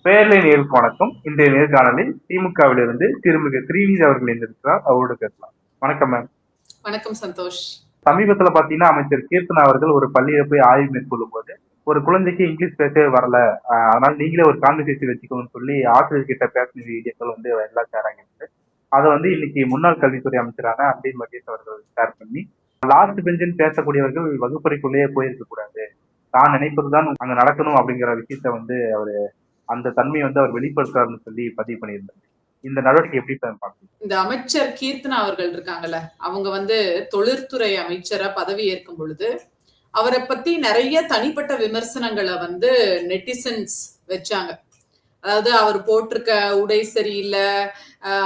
பேரலை நேருக்கு வணக்கம். இன்றைய நேர்காணலில் திமுகவிலிருந்து திருமிகு ஸ்ரீநிதி அவர்கள் இருந்திருக்கிறார். அவரோடு பேசலாம். வணக்கம் மேம். வணக்கம் சந்தோஷ். சமீபத்துல பாத்தீங்கன்னா அமைச்சர் கீர்த்தனா அவர்கள் ஒரு பள்ளியில போய் ஆய்வு மேற்கொள்ளும் போது ஒரு குழந்தைக்கு இங்கிலீஷ் பேசவே வரல, அதனால நீங்களே ஒரு கான்வர்சேஷன் வச்சுக்கணும்னு சொல்லி ஆசிரியர் கிட்ட பேசின வீடியோக்கள் எல்லாம் ஷேர். அதை இன்னைக்கு முன்னாள் கல்வித்துறை அமைச்சரான அன்பில் மகேஷ் அவர்கள் ஷேர் பண்ணி, லாஸ்ட் பெஞ்சுன்னு பேசக்கூடியவர்கள் வகுப்பறைக்குள்ளேயே போயிருக்க கூடாது, தான் நினைப்பதுதான் அங்க நடக்கணும் அப்படிங்கிற விஷயத்த அவரு அந்த தன்மையை அவர் வெளிப்படுத்துறாருன்னு சொல்லி பதிவு பண்ணியிருந்தாரு. இந்த நடவடிக்கை எப்படி பார்க்கணும்? இந்த அமைச்சர் கீர்த்தனா அவர்கள் இருக்காங்கல்ல, அவங்க தொழிற்துறை அமைச்சரா பதவி ஏற்கும் பொழுது அவரை பத்தி நிறைய தனிப்பட்ட விமர்சனங்களை நெட்டிசன்ஸ் வச்சாங்க. அதாவது அவர் போட்டிருக்க உடை சரியில்லை,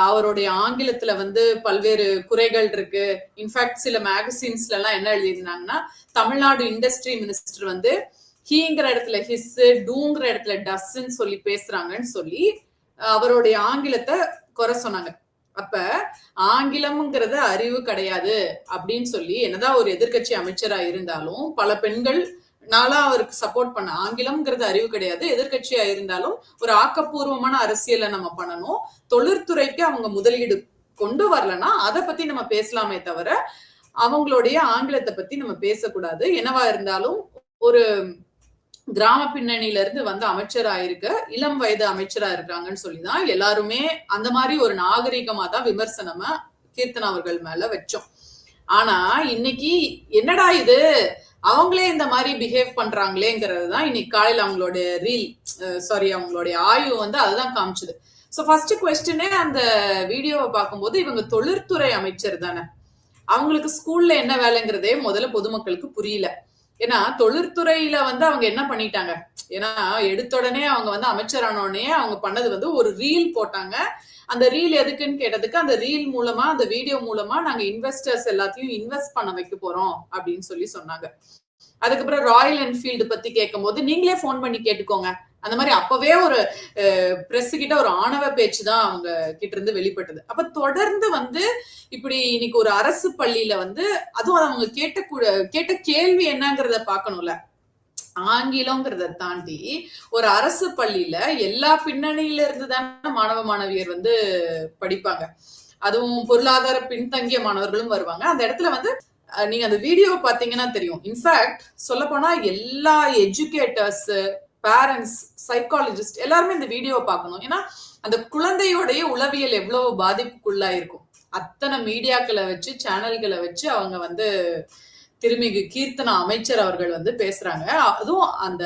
அவருடைய ஆங்கிலத்துல பல்வேறு குறைகள் இருக்கு. இன்ஃபேக்ட் சில மேகசின்ஸ்ல எல்லாம் என்ன எழுதியிருந்தாங்கன்னா, தமிழ்நாடு இண்டஸ்ட்ரி மினிஸ்டர் ஹீங்கிற இடத்துல ஹிஸ், டூங்கிற இடத்துல டஸ்ன்னு சொல்லி பேசுறாங்கன்னு சொல்லி அவருடைய ஆங்கிலத்தை குறை சொன்னாங்க. அப்ப ஆங்கிலம்ங்கிறது அறிவு கிடையாது அப்படின்னு சொல்லி, என்னதான் ஒரு எதிர்கட்சி அமைச்சரா இருந்தாலும் பல பெண்கள் நாளா அவருக்கு சப்போர்ட் பண்ண, ஆங்கிலம்ங்கிறது அறிவு கிடையாது, எதிர்கட்சியா இருந்தாலும் ஒரு ஆக்கப்பூர்வமான அரசியலை நம்ம பண்ணணும், தொழிற்துறைக்கு அவங்க முதலீடு கொண்டு வரலன்னா அதை பத்தி நம்ம பேசலாமே தவிர அவங்களுடைய ஆங்கிலத்தை பத்தி நம்ம பேசக்கூடாது. என்னவா இருந்தாலும் ஒரு கிராம பின்னணியில இருந்து அமைச்சரா இருக்க, இளம் வயது அமைச்சரா இருக்காங்கன்னு சொல்லிதான் எல்லாருமே அந்த மாதிரி ஒரு நாகரிகமா தான் விமர்சனமா கீர்த்தனா அவர்கள் மேல வச்சோம். ஆனா இன்னைக்கு என்னடா இது, அவங்களே இந்த மாதிரி பிஹேவ் பண்றாங்களேங்கிறது தான் இன்னைக்கு காலையில் அவங்களுடைய அவங்களுடைய ஆய்வு அதுதான் காமிச்சுது. ஸோ ஃபர்ஸ்ட் கொஸ்டினே அந்த வீடியோவை பார்க்கும்போது, இவங்க தொழிற்துறை அமைச்சர் தானே, அவங்களுக்கு ஸ்கூல்ல என்ன வேலைங்கிறதே முதல்ல பொதுமக்களுக்கு புரியல. ஏன்னா தொழிற்துறையில அவங்க என்ன பண்ணிட்டாங்க, ஏன்னா எடுத்த உடனே அவங்க அமைச்சரான உடனே அவங்க பண்ணது ஒரு ரீல் போட்டாங்க. அந்த ரீல் எதுக்குன்னு கேட்டதுக்கு, அந்த ரீல் மூலமா, அந்த வீடியோ மூலமா நாங்க இன்வெஸ்டர்ஸ் எல்லாத்தையும் இன்வெஸ்ட் பண்ண வைக்க போறோம் அப்படின்னு சொல்லி சொன்னாங்க. அதுக்கப்புறம் ராயல் என்ஃபீல்டு பத்தி கேட்கும் போது, நீங்களே போன் பண்ணி கேட்டுக்கோங்க, அந்த மாதிரி அப்பவே ஒரு பிரஸ் கிட்ட ஒரு ஆணவ பேச்சு தான் அவங்க கிட்ட இருந்து வெளிப்பட்டது. அப்ப தொடர்ந்து இப்படி இன்னைக்கு ஒரு அரசு பள்ளியில அதுவும் அவங்க கேட்ட கேள்வி என்னங்கிறத பாக்கணும்ல. ஆங்கிலம்ங்கிறத தாண்டி ஒரு அரசு பள்ளியில எல்லா பின்னணியில இருந்து தானே மாணவ மாணவியர் படிப்பாங்க, அதுவும் பொருளாதார பின்தங்கிய மாணவர்களும் வருவாங்க. அந்த இடத்துல நீங்க அந்த வீடியோ பாத்தீங்கன்னா தெரியும். இன்ஃபேக்ட் சொல்ல போனா எல்லா எஜுகேட்டர்ஸ், பேரண்ட்ஸ், சைக்காலஜிஸ்ட் எல்லாருமே இந்த வீடியோவை பார்க்கணும். ஏன்னா அந்த குழந்தையோடைய உளவியல் எவ்வளவு பாதிப்புக்குள்ளா இருக்கும். அத்தனை மீடியாக்களை வச்சு, சேனல்களை வச்சு அவங்க திருமிகு கீர்த்தனா அமைச்சர் அவர்கள் பேசுறாங்க. அதுவும் அந்த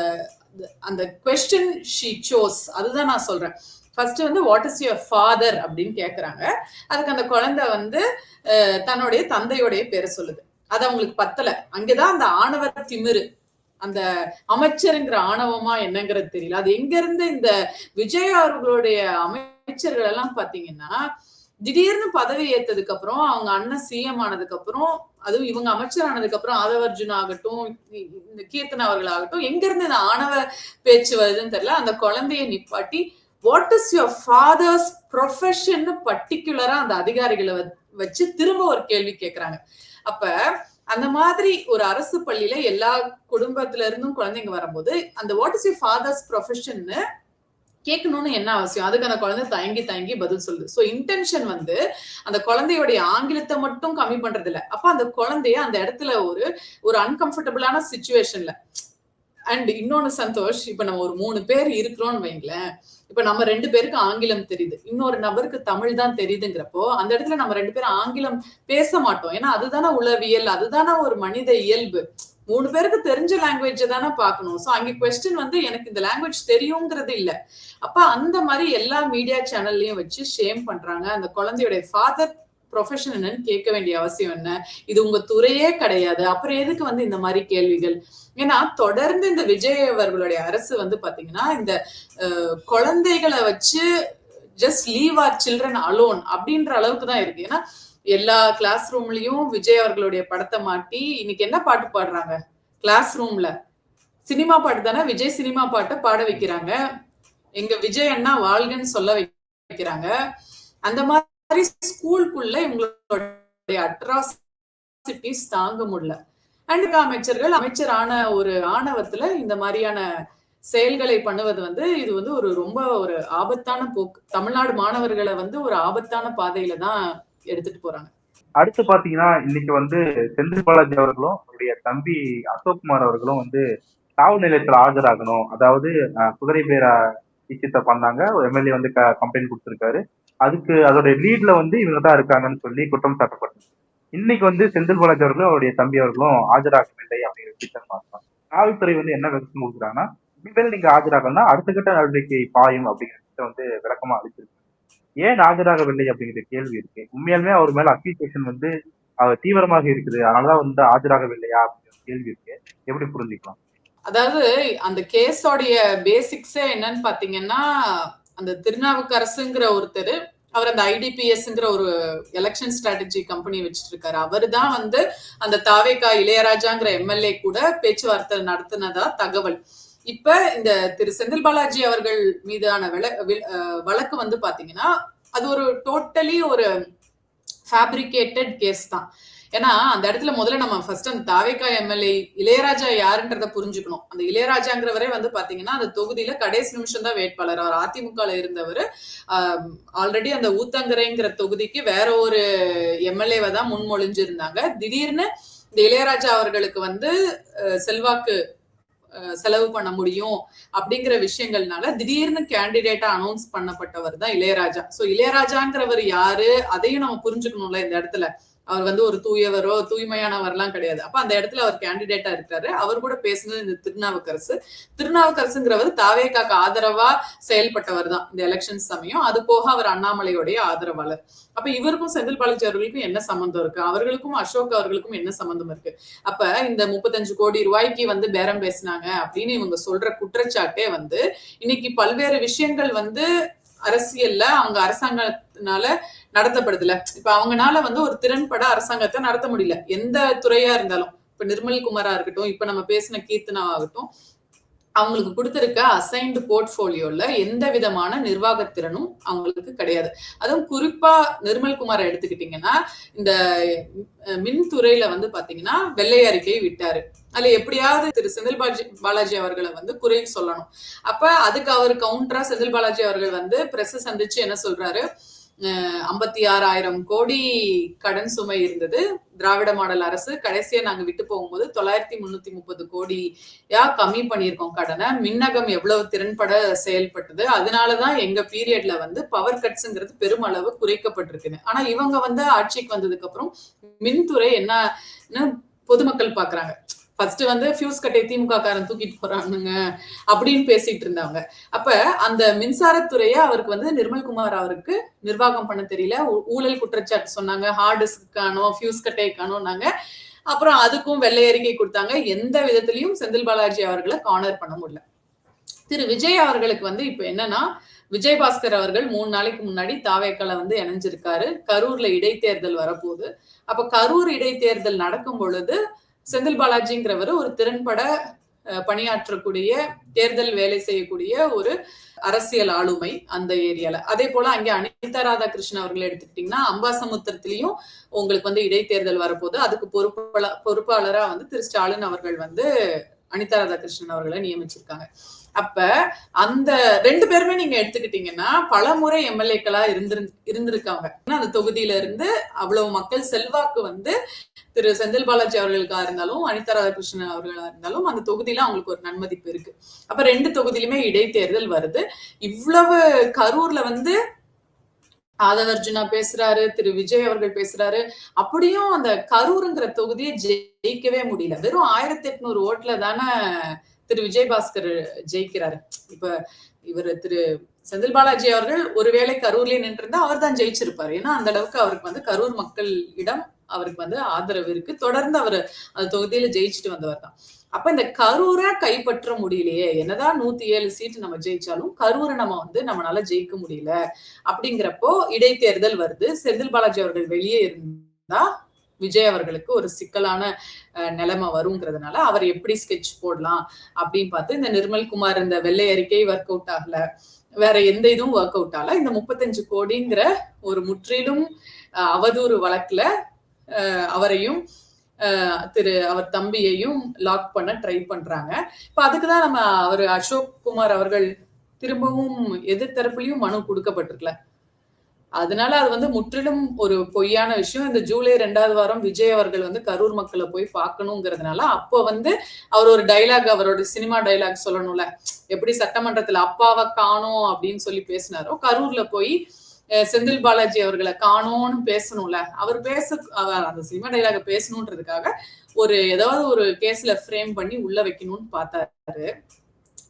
அந்த கொஸ்டின் ஷீ சோஸ், அதுதான் நான் சொல்றேன். First what is your father அப்படின்னு கேக்குறாங்க. அதுக்கு அந்த குழந்தை தன்னுடைய தந்தையோடைய பேரை சொல்லுது. அது அவங்களுக்கு பத்தல. அங்கதான் அந்த ஆணவ திமிரு, அந்த அமைச்சருங்கிற ஆணவமா என்னங்கிறது தெரியல. அது எங்க இருந்து இந்த விஜய் அவர்களுடைய அமைச்சர்கள் எல்லாம் பாத்தீங்கன்னா, திடீர்னு பதவி ஏற்றதுக்கு அப்புறம், அவங்க அண்ணன் சிஎம் ஆனதுக்கு அப்புறம், அதுவும் இவங்க அமைச்சர் ஆனதுக்கு அப்புறம் ஆதவர்ஜுன் ஆகட்டும், இந்த கீர்த்தனா அவர்கள் ஆகட்டும், எங்க இருந்து இந்த ஆணவ பேச்சு வருதுன்னு தெரியல. அந்த குழந்தைய நிப்பாட்டி what is your father's profession பர்டிகுலரா அந்த அதிகாரிகளை வச்சு திரும்ப ஒரு கேள்வி கேட்கிறாங்க. அப்ப அந்த மாதிரி ஒரு அரசு பள்ளியில எல்லா குடும்பத்துல இருந்தும் குழந்தைங்க வரும்போது அந்த வாட் இஸ் யுவர் ஃபாதர்ஸ் ப்ரொஃபஷன்னு கேட்கணும்னு என்ன அவசியம்? அதுக்கு அந்த குழந்தை தயங்கி பதில் சொல்லுது. சோ இன்டென்ஷன் அந்த குழந்தையோடைய ஆங்கிலத்தை மட்டும் கம்மி பண்றது இல்ல. அப்ப அந்த குழந்தைய அந்த இடத்துல ஒரு அன்கம்ஃபர்டபுளான சிச்சுவேஷன்ல. அண்ட் இன்னொன்னு சந்தோஷ், இப்ப நம்ம ஒரு 3 பேர் இருக்கிறோம்னு வைங்களேன். இப்ப நம்ம 2 பேருக்கு ஆங்கிலம் தெரியுது, இன்னொரு நபருக்கு தமிழ் தான் தெரியுதுங்கிறப்போ அந்த இடத்துல நம்ம 2 பேரும் ஆங்கிலம் பேச மாட்டோம். ஏன்னா அதுதானே உளவியல், அதுதானே ஒரு மனித இயல்பு. 3 பேருக்கு தெரிஞ்ச லாங்குவேஜ் தானே பார்க்கணும். சோ அங்க கொஸ்டின் எனக்கு இந்த லாங்குவேஜ் தெரியுங்கிறது இல்ல. அப்ப அந்த மாதிரி எல்லா மீடியா சேனல்லையும் வச்சு ஷேம் பண்றாங்க. அந்த குழந்தையோட ஃபாதர் ப்ரொஃபஷன் என்னன்னு கேட்க வேண்டிய அவசியம் என்ன? இது உங்க துறையே கிடையாது, அப்புறம் எதுக்கு இந்த மாதிரி கேள்விகள்? ஏன்னா தொடர்ந்து இந்த விஜய் அவர்களுடைய அரசு பாத்தீங்கன்னா இந்த குழந்தைகளை வச்சு just leave our children alone அப்படின்ற அளவுக்கு தான் இருக்கு. ஏன்னா எல்லா கிளாஸ் ரூம்லயும் விஜய் அவர்களுடைய படத்தை மாட்டி இன்னைக்கு என்ன பாட்டு பாடுறாங்க கிளாஸ் ரூம்ல? சினிமா பாட்டு தானே, விஜய் சினிமா பாட்டை பாட வைக்கிறாங்க. எங்க விஜய் அண்ணா வாழ்கன்னு சொல்ல வைக்கிறாங்க. அந்த மாதிரி ஸ்கூலுக்குள்ள இவங்களுடைய அட்ராசிட்டிஸ் தாங்க முடியல. அண்ட் அமைச்சர்கள் அமைச்சரான ஒரு ஆணவத்துல இந்த மாதிரியான செயல்களை பண்ணுவது வந்து இது வந்து ஒரு ரொம்ப ஒரு ஆபத்தான போக்கு. தமிழ்நாடு மாணவர்களை வந்து ஒரு ஆபத்தான பாதையில தான் எடுத்துட்டு போறாங்க. அடுத்து பாத்தீங்கன்னா இன்னைக்கு வந்து செந்தில் பாலாஜி அவர்களும் அவருடைய தம்பி அசோக்குமார் அவர்களும் வந்து காவல் நிலையத்துல ஆஜராகணும். அதாவது குதிரை பேர விஷயத்த பண்ணாங்க. ஒரு எம்எல்ஏ வந்து கம்ப்ளைண்ட் கொடுத்திருக்காரு. அதுக்கு அதோட லீட்ல வந்து இவங்க தான் இருக்காங்கன்னு சொல்லி குற்றம் சாட்டப்பட்டது. இன்னைக்கு வந்து செந்தில் பாலாஜி அவர்களும் அவருடைய தம்பி அவர்களும் ஆஜராகவில்லை அப்படிங்கிற விஷயத்த பார்த்தோம். காவல்துறை வந்து என்ன விளக்கம் கொடுக்குறாங்கன்னா, இனிமேல் நீங்க ஆஜராகணும்னா அடுத்த கட்ட நடவடிக்கை பாயும் அப்படிங்கிற விஷயத்த வந்து விளக்கமா அளிச்சிருக்கு. ஏன் ஆஜராகவில்லை அப்படிங்கிற கேள்வி இருக்கு. உண்மையாலுமே அவர் மேல அக்யூசேஷன் வந்து தீவிரமாக இருக்குது. அதனாலதான் வந்து ஆஜராகவில்லையா அப்படிங்கிற கேள்வி இருக்கு. எப்படி புரிஞ்சுக்கலாம்? அதாவது அந்த கேஸோடைய பேசிக்ஸே என்னன்னு பாத்தீங்கன்னா, அந்த திருநாவுக்கரசுங்கிற ஒருத்தர், அவர் அந்த ஐடிபிஎஸ்ங்கிற ஒரு எலெக்ஷன் ஸ்ட்ராட்டஜி கம்பெனி வச்சுட்டு இருக்காரு. அவர் தான் வந்து அந்த தாவேகா இளையராஜாங்கிற எம்எல்ஏ கூட பேச்சுவார்த்தை நடத்தினதா தகவல். இப்ப இந்த திரு செந்தில் பாலாஜி அவர்கள் மீதான வழக்கு வந்து பாத்தீங்கன்னா, அது ஒரு டோட்டலி ஒரு ஃபேப்ரிகேட்டட் கேஸ் தான். ஏன்னா அந்த இடத்துல முதல்ல நம்ம ஃபர்ஸ்ட் அந்த தாவேகா எம்எல்ஏ இளையராஜா யாருன்றத புரிஞ்சுக்கணும். அந்த இளையராஜாங்கிறவரே வந்து பாத்தீங்கன்னா அந்த தொகுதியில கடைசி நிமிஷம் தான் வேட்பாளர். அவர் அதிமுக இருந்தவர். ஆல்ரெடி அந்த ஊத்தங்கரைங்கிற தொகுதிக்கு வேற ஒரு எம்எல்ஏவை தான் முன்மொழிஞ்சிருந்தாங்க. திடீர்னு இந்த இளையராஜா அவர்களுக்கு வந்து செல்வாக்கு செலவு பண்ண முடியும் அப்படிங்கிற விஷயங்கள்னால திடீர்னு கேண்டிடேட்டா அனௌன்ஸ் பண்ணப்பட்டவர் தான் இளையராஜா. சோ இளையராஜாங்கிறவர் யாரு அதையும் நம்ம புரிஞ்சுக்கணும்ல இந்த இடத்துல. அவர் வந்து ஒரு தூயவரோ தூய்மையானவர்லாம் கிடையாது. அப்ப அந்த இடத்துல அவர் கேண்டிடேட்டா இருக்காரு. அவர் கூட பேசுனது இந்த திருநாவுக்கரசுங்கிறவர் தாவேகாக்கு ஆதரவா செயல்பட்டவர் தான் இந்த எலெக்ஷன் சமயம். அது போக அவர் அண்ணாமலையோடைய ஆதரவாளர். அப்ப இவருக்கும் செந்தில் பாலாஜி அவர்களுக்கும் என்ன சம்பந்தம் இருக்கு? அவர்களுக்கும் அசோக் அவர்களுக்கும் என்ன சம்பந்தம் இருக்கு? அப்ப இந்த 35 கோடி ரூபாய்க்கு வந்து பேரம் பேசினாங்க அப்படின்னு இவங்க சொல்ற குற்றச்சாட்டே வந்து இன்னைக்கு பல்வேறு விஷயங்கள் வந்து அரசியல்ல அவங்க அரசாங்கத்தினால நடத்தப்படுதுல. இப்ப அவங்கனால வந்து ஒரு திறன்பட அரசாங்கத்தை நடத்த முடியல, எந்த துறையா இருந்தாலும். இப்ப நிர்மல் குமாரா இருக்கட்டும், இப்ப நம்ம பேசின கீர்த்தனா ஆகட்டும், அவங்களுக்கு கொடுத்திருக்க அசைன்டு போர்ட்போலியோல எந்த விதமான நிர்வாகத்திறனும் அவங்களுக்கு கிடையாது. அதுவும் குறிப்பா நிர்மல் குமாரை எடுத்துக்கிட்டீங்கன்னா, இந்த மின்துறையில வந்து பாத்தீங்கன்னா வெள்ளை அறிக்கை விட்டாரு. அதுல எப்படியாவது திரு செந்தில் பாலாஜி அவர்களை வந்து குறை சொல்லணும். அப்ப அதுக்கு அவர் கவுண்டரா செந்தில் பாலாஜி அவர்கள் வந்து பிரஸ் சந்திச்சு என்ன சொல்றாரு, 56,000 கோடி கடன் சுமை இருந்தது திராவிட மாடல் அரசு. கடைசியா நாங்க விட்டு போகும்போது 9,330 கோடியா கம்மி பண்ணியிருக்கோம் கடனை. மின்னகம் எவ்வளவு திறன்பட செயல்பட்டது. அதனாலதான் எங்க பீரியட்ல வந்து பவர் கட்ஸ்ங்கிறது பெருமளவு குறைக்கப்பட்டிருக்குன்னு. ஆனா இவங்க வந்து ஆட்சிக்கு வந்ததுக்கு அப்புறம் மின்துறை என்ன பொதுமக்கள் பாக்குறாங்க. ஃபர்ஸ்ட் வந்து ஃபியூஸ் கட்டை திமுக காரன் தூக்கிட்டு போறானுங்க அப்படின்னு பேசிட்டு இருந்தாங்க. அப்ப அந்த மின்சாரத்துறையை அவருக்கு வந்து நிர்மல்குமார் அவருக்கு நிர்வாகம் பண்ண தெரியல. ஊழல் குற்றச்சாட்டு சொன்னாங்க. ஹார்ட் டிஸ்க் காணோம், ஃபியூஸ் கட்டை காணோம்னாங்க. அப்புறம் அதுக்கும் வெள்ளை அறிக்கை கொடுத்தாங்க. எந்த விதத்திலையும் செந்தில் பாலாஜி அவர்களை கார்னர் பண்ண முடியல. திரு விஜய் அவர்களுக்கு வந்து இப்ப என்னன்னா, விஜயபாஸ்கர் அவர்கள் 3 நாளைக்கு முன்னாடி தாவேக்கால வந்து இணைஞ்சிருக்காரு. கரூர்ல இடைத்தேர்தல் வரப்போகுது. அப்ப கரூர் இடைத்தேர்தல் நடக்கும் பொழுது செந்தில் பாலாஜிங்கிறவர் ஒரு திறன்பட பணியாற்றக்கூடிய, தேர்தல் வேலை செய்யக்கூடிய ஒரு அரசியல் ஆளுமை அந்த ஏரியால. அதே போல அங்க அனிதா ராதாகிருஷ்ணன் அவர்களை எடுத்துக்கிட்டீங்கன்னா, அம்பாசமுத்திரத்திலையும் உங்களுக்கு வந்து இடைத்தேர்தல் வரப்போது. அதுக்கு பொறுப்பாளரா வந்து திரு ஸ்டாலின் அவர்கள் வந்து அனிதா ராதாகிருஷ்ணன் அவர்களை நியமிச்சிருக்காங்க. அப்ப அந்த 2 பேருமே நீங்க எடுத்துக்கிட்டீங்கன்னா பல முறை எம்எல்ஏக்களா இருந்திருக்காங்க. அந்த தொகுதியில இருந்து அவ்வளவு மக்கள் செல்வாக்கு வந்து திரு செந்தில் பாலாஜி அவர்களுக்கா இருந்தாலும் அனிதா ராதாகிருஷ்ணன் அவர்களா இருந்தாலும் அந்த தொகுதியில அவங்களுக்கு ஒரு நன்மதிப்பு இருக்கு. அப்ப 2 தொகுதியிலுமே இடைத்தேர்தல் வருது. இவ்வளவு கரூர்ல வந்து ஆதவர்ஜுனா பேசுறாரு, திரு விஜய் அவர்கள் பேசுறாரு. அப்படியும் அந்த கரூருங்கிற தொகுதியை ஜெயிக்கவே முடியல. வெறும் 1800 ஓட்டுல தானே திரு விஜயபாஸ்கர் ஜெயிக்கிறாரு. இப்ப இவர் திரு செந்தில் பாலாஜி அவர்கள் ஒருவேளை கரூர்லயே நின்றிருந்தா அவர் தான் ஜெயிச்சிருப்பாரு. ஏன்னா அந்த அளவுக்கு அவருக்கு வந்து கரூர் மக்களிடம் அவருக்கு வந்து ஆதரவு இருக்கு. தொடர்ந்து அவர் அந்த தொகுதியில ஜெயிச்சுட்டு வந்தவர் தான். அப்ப இந்த கரூரை கைப்பற்ற முடியலையே, என்னதான் 107 சீட்டு நம்ம ஜெயிச்சாலும் கரூரை நம்ம வந்து நம்மளால ஜெயிக்க முடியல. அப்படிங்கிறப்போ இடைத்தேர்தல் வருது. செந்தில் பாலாஜி அவர்கள் வெளியே இருந்தா விஜய் அவர்களுக்கு ஒரு சிக்கலான நிலைமை வருங்கிறதுனால அவர் எப்படி ஸ்கெட்ச் போடலாம் அப்படின்னு பார்த்து இந்த நிர்மல் குமார் இந்த வெள்ளை அறிக்கை ஒர்க் அவுட் ஆகல, வேற எந்த இதுவும் ஒர்க் அவுட் ஆகல. இந்த 35 கோடிங்கிற ஒரு முற்றிலும் அவதூறு வழக்குல அவரையும் அவர் தம்பியையும் லாக் பண்ண ட்ரை பண்றாங்க. இப்ப அதுக்குதான் நம்ம அசோக் குமார் அவர்கள் திரும்பவும் எதிர்த்தரப்புலயும் மனு கொடுக்கப்பட்டிருக்கல. அதனால அது வந்து முற்றிலும் ஒரு பொய்யான விஷயம். இந்த ஜூலை 2வது வாரம் விஜய் அவர்கள் வந்து கரூர் மக்களை போய் பார்க்கணுங்கிறதுனால அப்போ வந்து அவர் ஒரு டைலாக், அவரோட சினிமா டைலாக் சொல்லணும்ல, எப்படி சட்டமன்றத்துல அப்பாவை காணோம் அப்படின்னு சொல்லி பேசினாரோ, கரூர்ல போய் செந்தில் பாலாஜி அவர்களை காணோம்னு பேசணும்ல, அவர் அந்த சினிமா டைலாக பேசணுன்றதுக்காக ஏதாவது ஒரு கேஸ்ல ஃப்ரேம் பண்ணி உள்ள வைக்கணும்னு பார்த்தாரு.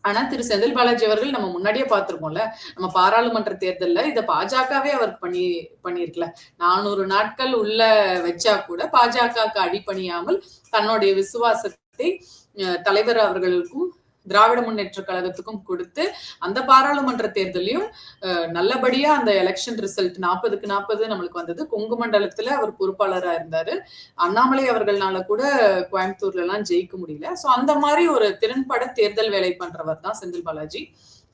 ஆனா செந்தில் பாலாஜி அவர்கள் நம்ம முன்னாடியே பார்த்திருக்கோம்ல, நம்ம பாராளுமன்ற தேர்தல்ல இத பாஜகவே அவர் பண்ணிருக்கல. 400 நாட்கள் உள்ள வச்சா கூட பாஜகவுக்கு அடிபணியாமல் தன்னுடைய விசுவாசத்தை தலைவர் அவர்களுக்கும் திராவிட முன்னேற்ற கழகத்துக்கும் கொடுத்து அந்த பாராளுமன்ற தேர்தலையும் நல்லபடியா அந்த எலெக்ஷன் ரிசல்ட் 40க்கு 40 நம்மளுக்கு வந்தது. கொங்கு மண்டலத்துல அவர் பொறுப்பாளரா இருந்தாரு. அண்ணாமலை அவர்கள்னால கூட கோயம்புத்தூர்ல எல்லாம் ஜெயிக்க முடியல. சோ அந்த மாதிரி ஒரு திறன்பட தேர்தல் வேலை பண்றவர் தான் செந்தில் பாலாஜி.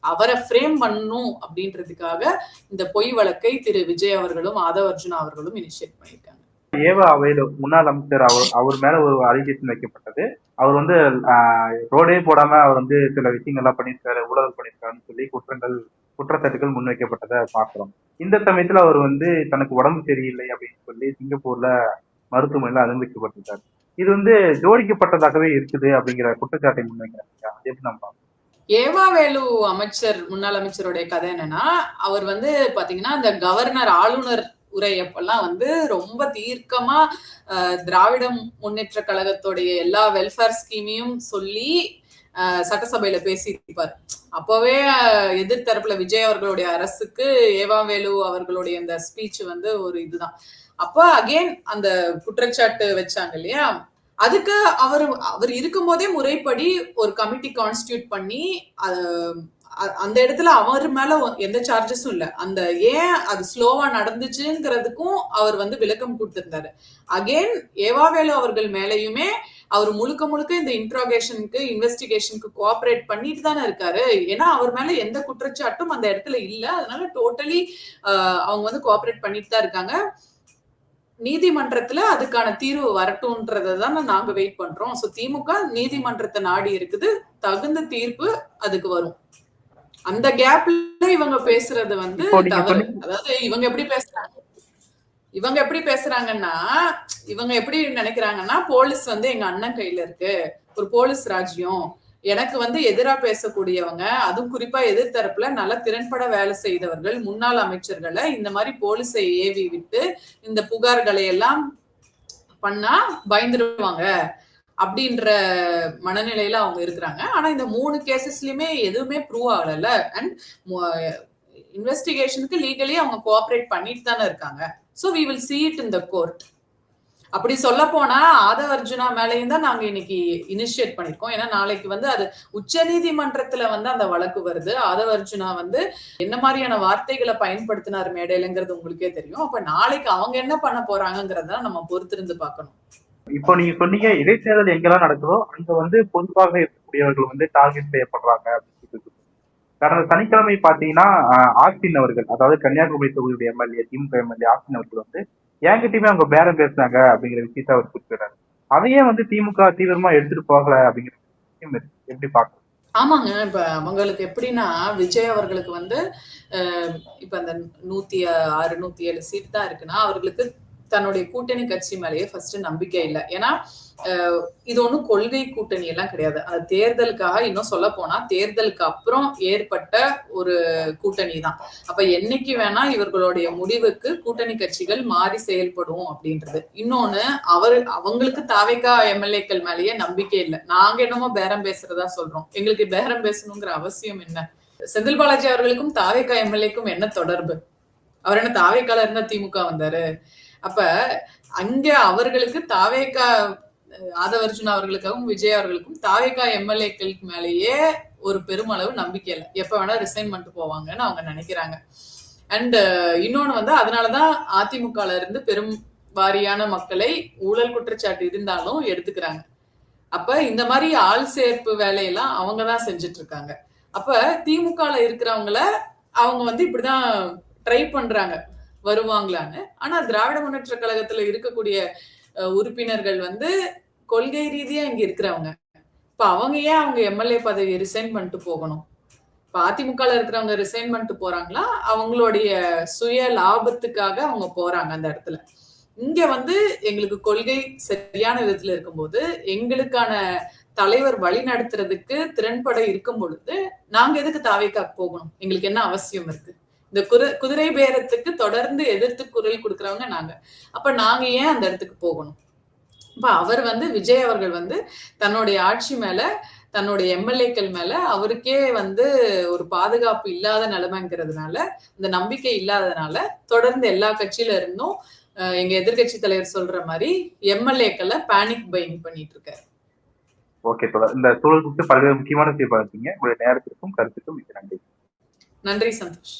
அவரை ஃப்ரேம் பண்ணணும் அப்படின்றதுக்காக இந்த பொய் வழக்கை திரு விஜய் அவர்களும் ஆதவ் அர்ஜுனா அவர்களும் இனிஷியேட் பண்ணியிருக்காங்க. ஏவா அவையில முன்னாள் அமைச்சர் அவர் மேல ஒரு அலிகேஷன் வைக்கப்பட்டது. அவர் வந்து ரோடே போடாம அவர் வந்து சில விஷயங்கள்லாம் பண்ணியிருக்காரு, ஊழல் பண்ணியிருக்காருன்னு சொல்லி குற்றச்சாட்டுகள் முன்வைக்கப்பட்டதை பாக்குறோம். இந்த சமயத்துல அவர் வந்து தனக்கு உடம்பு சரியில்லை அப்படின்னு சொல்லி சிங்கப்பூர்ல மருத்துவமனையில அனுமதிக்கப்பட்டிருக்காரு. இது வந்து ஜோடிக்கப்பட்டதாகவே இருக்குது அப்படிங்கிற குற்றச்சாட்டை முன்வைக்கிறாங்க. அது எப்படி நம்ம ஏவா வேலு முன்னாள் அமைச்சருடைய கதை என்னன்னா, அவர் வந்து பாத்தீங்கன்னா அந்த கவர்னர் ஆளுநர் உரையப்பெல்லாம் வந்து ரொம்ப தீர்க்கமா திராவிட முன்னேற்ற கழகத்துடைய எல்லா வெல்ஃபேர் ஸ்கீமையும் சொல்லி சட்டசபையில பேசியிருப்பார். அப்பவே எதிர்த்தரப்புல விஜய் அவர்களுடைய அரசுக்கு ஏவா வேலு அவர்களுடைய அந்த ஸ்பீச் வந்து ஒரு இதுதான். அப்ப அகெயின் அந்த குற்றச்சாட்டு வச்சாங்க இல்லையா, அதுக்கு அவர் இருக்கும் போதே முறைப்படி ஒரு கமிட்டி கான்ஸ்டியூட் பண்ணி அந்த இடத்துல அவர் மேல எந்த சார்ஜஸும் இல்ல. அந்த ஏன் அது ஸ்லோவா நடந்துச்சுங்கிறதுக்கும் அவர் வந்து விளக்கம் கொடுத்திருந்தாரு. அகெயின் ஏவாவேலு அவர்கள் மேலையுமே அவர் முழுக்க இந்த இன்வெஸ்டிகேஷனுக்கு கோஆபரேட் பண்ணிட்டு தானே இருக்காரு. ஏன்னா அவர் மேல எந்த குற்றச்சாட்டும் அந்த இடத்துல இல்ல. அதனால டோட்டலி அவங்க வந்து கோஆபரேட் பண்ணிட்டு தான் இருக்காங்க. நீதிமன்றத்துல அதுக்கான தீர்வு வரட்டும்ன்றதான் நாங்க வெயிட் பண்றோம். சோ திமுக நீதிமன்றத்தை நாடி இருக்குது, தகுந்த தீர்ப்பு அதுக்கு வரும். அந்த கேப்ல இவங்க பேசுறது வந்து தவறு. அதாவது இவங்க எப்படி பேசுறாங்கன்னா இவங்க எப்படி நினைக்கிறாங்கன்னா, போலீஸ் வந்து எங்க அண்ணன் கையில இருக்கு, ஒரு போலீஸ் ராஜ்யம், எனக்கு வந்து எதிரா பேசக்கூடியவங்க, அதுவும் குறிப்பா எதிர்த்தரப்புல நல்ல திறன்பட வேலை செய்தவர்கள் முன்னாள் அமைச்சர்களை இந்த மாதிரி போலீஸை ஏவி விட்டு இந்த புகார்களை எல்லாம் பண்ணா பயந்துருவாங்க அப்படின்ற மனநிலையில அவங்க இருக்கிறாங்க. ஆனா இந்த 3 கேசஸ்லயுமே எதுவுமே ப்ரூவ் ஆகல. அண்ட் இன்வெஸ்டிகேஷனுக்கு லீகலி அவங்க கோஆபரேட் பண்ணிட்டு தானே இருக்காங்க. So we will see it in the court. அப்படி சொல்ல போனா ஆதவ் அர்ஜுனா மேலையும் தான் நாங்க இன்னைக்கு இனிஷியேட் பண்ணிருக்கோம். ஏன்னா நாளைக்கு வந்து அது உச்ச நீதிமன்றத்துல வந்து அந்த வழக்கு வருது. ஆதவ் அர்ஜுனா வந்து என்ன மாதிரியான வார்த்தைகளை பயன்படுத்தினார் மேடையிலங்கிறது உங்களுக்கே தெரியும். அப்ப நாளைக்கு அவங்க என்ன பண்ண போறாங்கிறத நம்ம பொறுத்திருந்து பார்க்கணும். இப்போ நீங்க சொன்னீங்க இடைத்தேர்தல் எங்கெல்லாம் நடக்குதோ அங்க வந்து பொதுவாக இருக்கக்கூடியவர்கள் வந்து டார்கெட் செய்யப்படுறாங்க அப்படின்னு சொல்லி. கடந்த சனிக்கிழமை பாத்தீங்கன்னா ஆஸ்டின் அவர்கள், அதாவது கன்னியாகுமரி தொகுதியுடைய எம்எல்ஏ, திமுக எம்எல்ஏ ஆஸ்டின் அவர்கள் வந்து என்கிட்டயுமே அவங்க பேரம் பேசுறாங்க அப்படிங்கிற விஷயத்த அவர் குறிப்பிடுறாரு. அதையே வந்து திமுக தீவிரமா எடுத்துட்டு போகல அப்படிங்கிற விஷயம் எப்படி பாக்குறது? ஆமாங்க. இப்ப அவங்களுக்கு எப்படின்னா, விஜய் அவர்களுக்கு வந்து இப்ப அந்த 106 107 சீட் தான் இருக்குன்னா அவர்களுக்கு தன்னுடைய கூட்டணி கட்சி மேலேயே ஃபர்ஸ்ட் நம்பிக்கை இல்லை. ஏன்னா இது ஒண்ணும் கொள்கை கூட்டணி எல்லாம் கிடையாது. அது தேர்தலுக்காக, இன்னும் சொல்ல போனா தேர்தலுக்கு அப்புறம் ஏற்பட்ட ஒரு கூட்டணி தான். அப்ப என்னைக்கு வேணா இவர்களுடைய முடிவுக்கு கூட்டணி கட்சிகள் மாறி செயல்படும் அப்படின்றது. இன்னொன்னு, அவங்களுக்கு தாவேகா எம்எல்ஏக்கள் மேலேயே நம்பிக்கை இல்லை. நாங்க என்னமோ பேரம் பேசுறதா சொல்றோம். எங்களுக்கு பேரம் பேசணுங்கிற அவசியம் என்ன? செந்தில் பாலாஜி அவர்களுக்கும் தாவேகா எம்எல்ஏக்கும் என்ன தொடர்பு? அவர் என்ன தாவேகால இருந்தா திமுக வந்தாரு? அப்ப அங்க அவர்களுக்கு தாவேகா ஆதவ் அர்ஜுனா அவர்களுக்காகவும் விஜய் அவர்களுக்கும் தாவேகா எம்எல்ஏக்களுக்கு மேலேயே ஒரு பெருமளவு நம்பிக்கை இல்லை. எப்ப வேணா ரிசைன் பண்ணிட்டு போவாங்கன்னு அவங்க நினைக்கிறாங்க. அண்ட் இன்னொன்னு வந்து அதனாலதான் அதிமுகல இருந்து பெரும் வாரியான மக்களை ஊழல் குற்றச்சாட்டு இருந்தாலும் எடுத்துக்கிறாங்க. அப்ப இந்த மாதிரி ஆள் சேர்ப்பு வேலையெல்லாம் அவங்கதான் செஞ்சுட்டு இருக்காங்க. அப்ப திமுகல இருக்கிறவங்கள அவங்க வந்து இப்படிதான் ட்ரை பண்றாங்க வருவாங்களான்னு. ஆனா திராவிட முன்னேற்ற கழகத்துல இருக்கக்கூடிய உறுப்பினர்கள் வந்து கொள்கை ரீதியா இங்க இருக்கிறவங்க. இப்ப அவங்க ஏன் அவங்க எம்எல்ஏ பதவி ரிசைன் பண்ணிட்டு போகணும்? இப்ப அதிமுகல இருக்கிறவங்க ரிசைன் பண்ணிட்டு போறாங்களா? அவங்களுடைய சுய லாபத்துக்காக அவங்க போறாங்க அந்த இடத்துல. இங்க வந்து எங்களுக்கு கொள்கை சரியான விதத்துல இருக்கும்போது, எங்களுக்கான தலைவர் வழி நடத்துறதுக்கு திறன்பட இருக்கும் பொழுது, நாங்க எதுக்கு தாவேக்காக்கு போகணும்? எங்களுக்கு என்ன அவசியம் இருக்கு? இந்த குதிரை பேரத்துக்கு தொடர்ந்து எதிர்த்து குரல் கொடுக்கிறவங்க நாங்க. அப்ப நாங்க ஏன் அந்த இடத்துக்கு போகணும்? அப்ப அவர் வந்து விஜய் அவர்கள் வந்து தன்னுடைய ஆட்சி மேல, தன்னுடைய எம்எல்ஏக்கள் மேல அவருக்கே வந்து ஒரு பாதுகாப்பு இல்லாத நிலைமைங்கிறதுனால, இந்த நம்பிக்கை இல்லாததுனால, தொடர்ந்து எல்லா கட்சியில இருந்தும் எங்க எதிர்க்கட்சி தலைவர் சொல்ற மாதிரி எம்எல்ஏக்களை பேனிக் பையிங் பண்ணிட்டு இருக்காரு. ஓகே தோழர். இந்த சூழல் குறித்து பல்வேறு முக்கியமான விஷயம் பார்த்தீங்க. உங்களுடைய நேரத்திற்கும் கருத்துக்கும் மிக்க நன்றி. நன்றி சந்தோஷ்.